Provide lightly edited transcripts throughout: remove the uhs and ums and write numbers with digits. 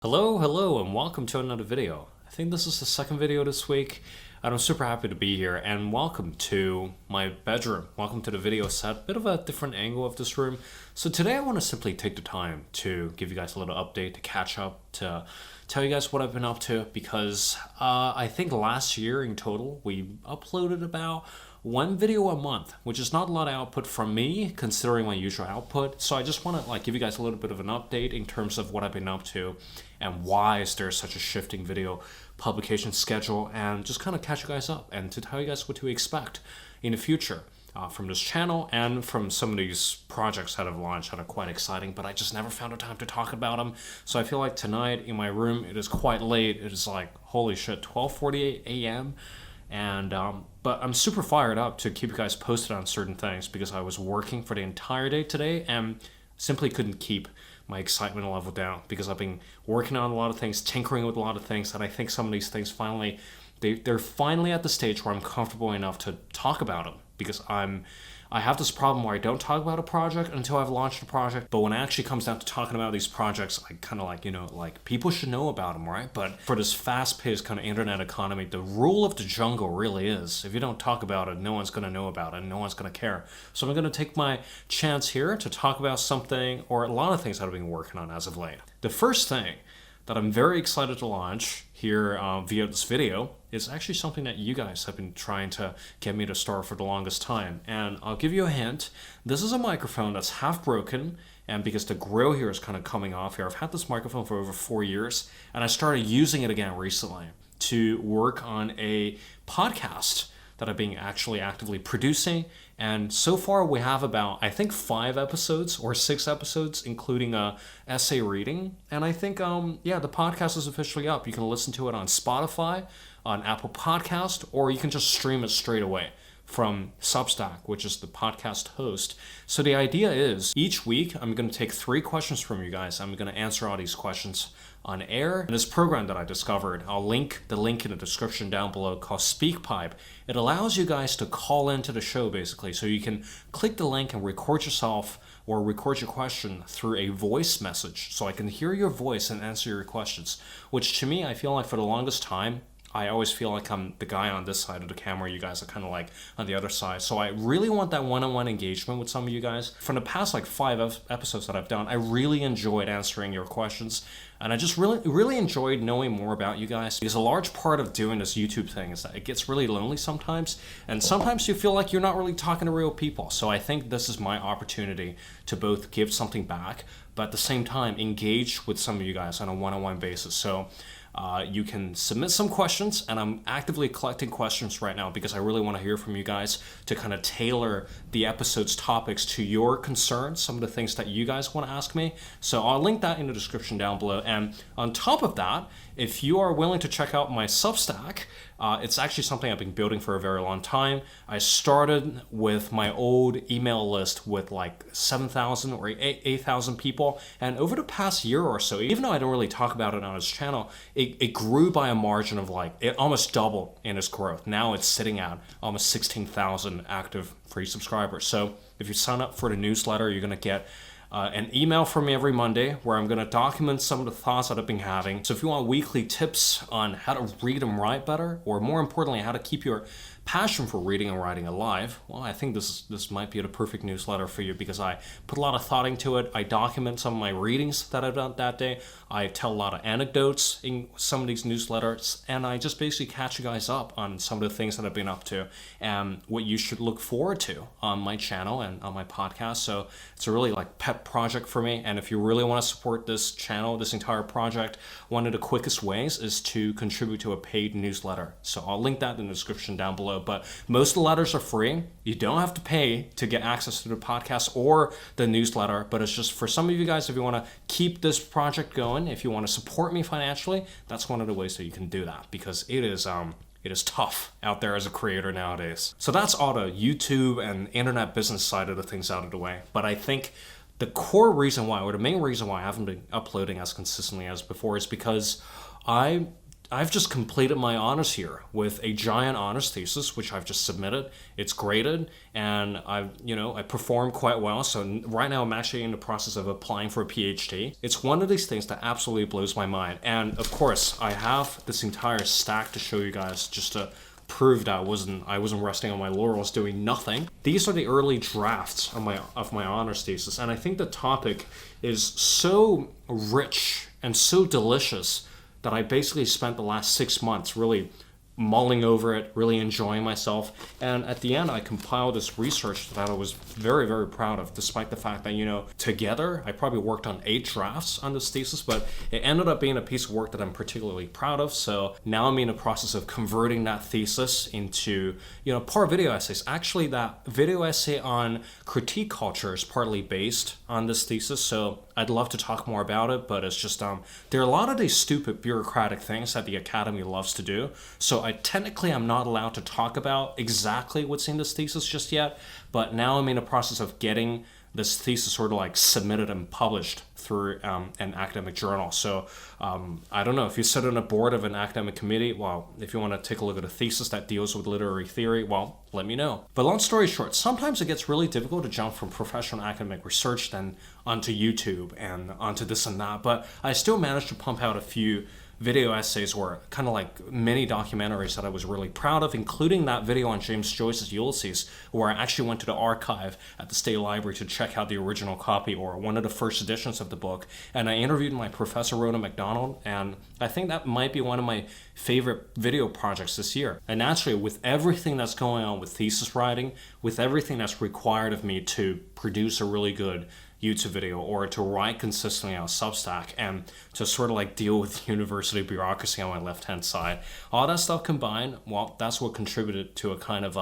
Hello, and welcome to another video. I think this is the second video this week, and I'm super happy to be here, and welcome to my bedroom. Welcome to the video set, bit of a different angle of this room. So today I want to simply take the time to give you guys a little update, to catch up, to tell you guys what I've been up to, because I think last year in total, we uploaded about one video a month, which is not a lot of output from me considering my usual output. So I just want to give you guys a little bit of an update in terms of what I've been up to and why is there such a shifting video publication schedule, and just kind of catch you guys up and to tell you guys what to expect in the future from this channel and from some of these projects that I've launched that are quite exciting, but I just never found the time to talk about them. So I feel like tonight in my room, it is quite late. It is like, holy shit, 12:48 a.m. And but I'm super fired up to keep you guys posted on certain things because I was working for the entire day today and simply couldn't keep my excitement level down because I've been working on a lot of things, tinkering with a lot of things, and I think some of these things finally, they're finally at the stage where I'm comfortable enough to talk about them, because I have this problem where I don't talk about a project until I've launched a project, but when it actually comes down to talking about these projects, I kind of people should know about them, right? But for this fast-paced kind of internet economy, the rule of the jungle really is, if you don't talk about it, no one's going to know about it, and no one's going to care. So I'm going to take my chance here to talk about something, or a lot of things that I've been working on as of late. The first thing that I'm very excited to launch here via this video is actually something that you guys have been trying to get me to start for the longest time. And I'll give you a hint. This is a microphone that's half broken, and because the grill here is kind of coming off here, I've had this microphone for over 4 years, and I started using it again recently to work on a podcast that I've been actually actively producing. And so far we have about, I think, 5 episodes or 6 episodes, including a essay reading. And I think, the podcast is officially up. You can listen to it on Spotify, on Apple Podcast, or you can just stream it straight away from Substack, which is the podcast host. So the idea is each week I'm going to take 3 questions from you guys. I'm going to answer all these questions on air. And this program that I discovered, I'll link the link in the description down below, called SpeakPipe. It allows you guys to call into the show basically. So you can click the link and record yourself or record your question through a voice message. So I can hear your voice and answer your questions, which to me, I feel like for the longest time, I always feel like I'm the guy on this side of the camera. You guys are kind of like on the other side. So I really want that one-on-one engagement with some of you guys. From the past 5 episodes that I've done, I really enjoyed answering your questions. And I just really enjoyed knowing more about you guys, because a large part of doing this YouTube thing is that it gets really lonely sometimes. And sometimes you feel like you're not really talking to real people. So I think this is my opportunity to both give something back, but at the same time, engage with some of you guys on a one-on-one basis. So you can submit some questions, and I'm actively collecting questions right now because I really want to hear from you guys to kind of tailor the episode's topics to your concerns, some of the things that you guys want to ask me. So I'll link that in the description down below. And on top of that, if you are willing to check out my Substack, it's actually something I've been building for a very long time. I started with my old email list with 7,000 or 8,000 people. And over the past year or so, even though I don't really talk about it on this channel, it grew by a margin of it almost doubled in its growth. Now it's sitting at almost 16,000 active free subscribers. So if you sign up for the newsletter, you're going to get an email from me every Monday where I'm going to document some of the thoughts that I've been having. So if you want weekly tips on how to read and write better, or more importantly, how to keep your passion for reading and writing alive, well, I think this might be the perfect newsletter for you, because I put a lot of thought into it. I document some of my readings that I've done that day. I tell a lot of anecdotes in some of these newsletters, and I just basically catch you guys up on some of the things that I've been up to and what you should look forward to on my channel and on my podcast. So it's a really pet project for me. And if you really want to support this channel, this entire project, one of the quickest ways is to contribute to a paid newsletter. So I'll link that in the description down below. But most of the letters are free. You don't have to pay to get access to the podcast or the newsletter, but it's just for some of you guys, if you want to keep this project going, if you want to support me financially, that's one of the ways that you can do that, because it is tough out there as a creator nowadays. So that's all the YouTube and internet business side of the things out of the way. But I think the core reason why, or the main reason why I haven't been uploading as consistently as before, is because I I've just completed my honors here with a giant honors thesis, which I've just submitted. It's graded, and I performed quite well. So right now I'm actually in the process of applying for a PhD. It's one of these things that absolutely blows my mind. And of course, I have this entire stack to show you guys just to prove that I wasn't resting on my laurels doing nothing. These are the early drafts of my honors thesis, and I think the topic is so rich and so delicious that I basically spent the last 6 months really mulling over it, really enjoying myself. And at the end, I compiled this research that I was very, very proud of, despite the fact that, together, I probably worked on 8 drafts on this thesis, but it ended up being a piece of work that I'm particularly proud of. So now I'm in the process of converting that thesis into, part video essays. Actually, that video essay on critique culture is partly based on this thesis, so I'd love to talk more about it, but it's just, there are a lot of these stupid bureaucratic things that the Academy loves to do. So technically I'm not allowed to talk about exactly what's in this thesis just yet, but now I'm in the process of getting this thesis sort of like submitted and published through an academic journal. So I don't know, if you sit on a board of an academic committee, well, if you want to take a look at a thesis that deals with literary theory, well, let me know. But long story short, sometimes it gets really difficult to jump from professional academic research then onto YouTube and onto this and that, but I still managed to pump out a few video essays or kind of like mini documentaries that I was really proud of, including that video on James Joyce's Ulysses, where I actually went to the archive at the State Library to check out the original copy or one of the first editions of the book. And I interviewed my professor, Rhoda McDonald, and I think that might be one of my favorite video projects this year. And naturally, with everything that's going on with thesis writing, with everything that's required of me to produce a really good YouTube video or to write consistently on Substack and to sort of like deal with university bureaucracy on my left-hand side, all that stuff combined, well, that's what contributed to a kind of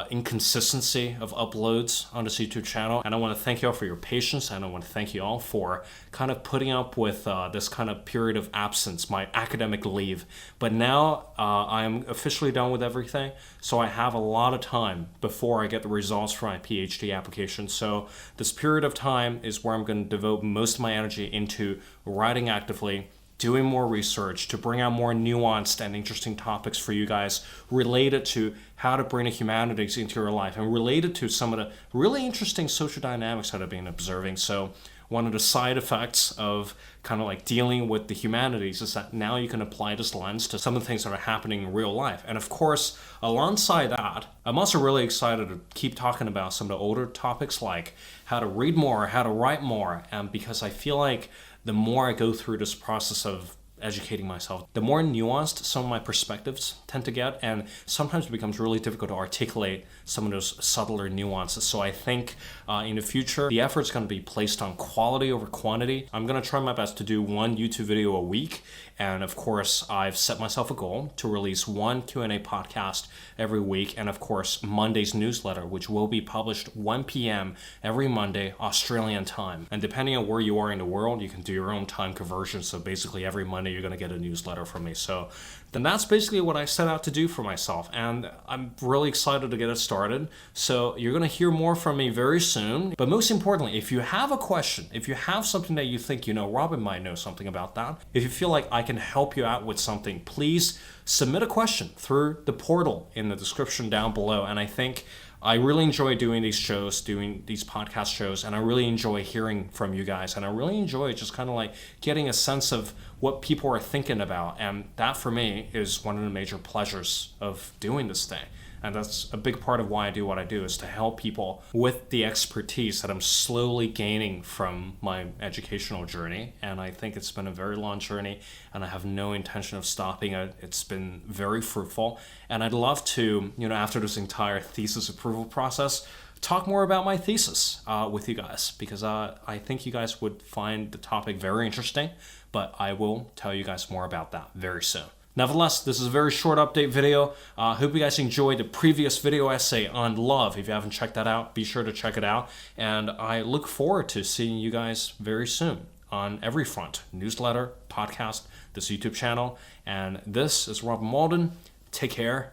inconsistency of uploads on this YouTube channel. And I want to thank you all for your patience, and I want to thank you all for kind of putting up with this kind of period of absence, my academic leave. But now I'm officially done with everything, so I have a lot of time before I get the results for my PhD application. So this period of time is where I'm going to devote most of my energy into writing actively, doing more research to bring out more nuanced and interesting topics for you guys related to how to bring the humanities into your life and related to some of the really interesting social dynamics that I've been observing. So one of the side effects of kind of like dealing with the humanities is that now you can apply this lens to some of the things that are happening in real life. And of course, alongside that, I'm also really excited to keep talking about some of the older topics like how to read more, how to write more, because I feel like the more I go through this process of educating myself, the more nuanced some of my perspectives tend to get, and sometimes it becomes really difficult to articulate some of those subtler nuances. So I think in the future, the effort's going to be placed on quality over quantity. I'm going to try my best to do 1 YouTube video a week, and of course, I've set myself a goal to release 1 Q&A podcast every week, and of course, Monday's newsletter, which will be published 1 p.m. every Monday, Australian time. And depending on where you are in the world, you can do your own time conversion. So basically, every Monday, you're going to get a newsletter from me. So then that's basically what I set out to do for myself, and I'm really excited to get it started. So you're going to hear more from me very soon. But most importantly, if you have a question, if you have something that you think, Robin might know something about that, if you feel like I can help you out with something, please submit a question through the portal in the description down below. And I think I really enjoy doing these shows, doing these podcast shows, and I really enjoy hearing from you guys. And I really enjoy just kind of like getting a sense of what people are thinking about. And that for me is one of the major pleasures of doing this thing. And that's a big part of why I do what I do, is to help people with the expertise that I'm slowly gaining from my educational journey. And I think it's been a very long journey, and I have no intention of stopping it. It's been very fruitful. And I'd love to, after this entire thesis approval process, talk more about my thesis with you guys, because I think you guys would find the topic very interesting, but I will tell you guys more about that very soon. Nevertheless, this is a very short update video. Hope you guys enjoyed the previous video essay on love. If you haven't checked that out, be sure to check it out. And I look forward to seeing you guys very soon on every front: newsletter, podcast, this YouTube channel. And this is Robin Walden. Take care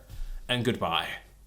and goodbye.